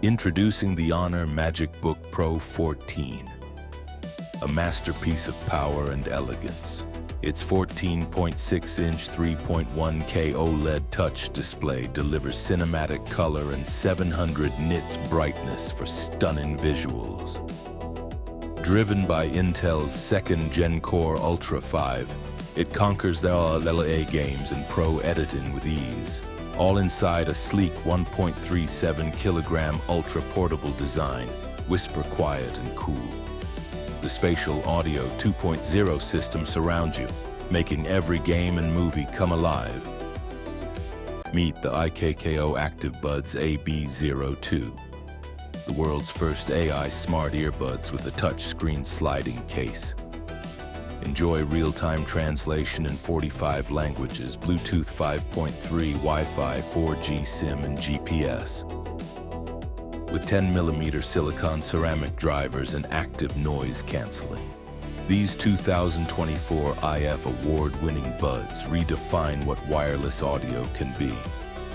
Introducing the HONOR MagicBook Pro 14, a masterpiece of power and elegance. Its 14.6-inch 3.1K OLED touch display delivers cinematic color and 700 nits brightness for stunning visuals. Driven by Intel's 2nd Gen Core Ultra 5, it conquers the LLA games and pro editing with ease, all inside a sleek 1.37 kilogram ultra-portable design, whisper quiet and cool. The spatial audio 2.0 system surrounds you, making every game and movie come alive. Meet the iKKO ActiveBuds AB02, the world's first AI Smart Earbuds with a touchscreen sliding case. Enjoy real-time translation in 45 languages, Bluetooth 5.3, Wi-Fi, 4G SIM, and GPS. With 10mm silicone ceramic drivers and active noise cancelling. These 2024 IF award-winning buds redefine what wireless audio can be.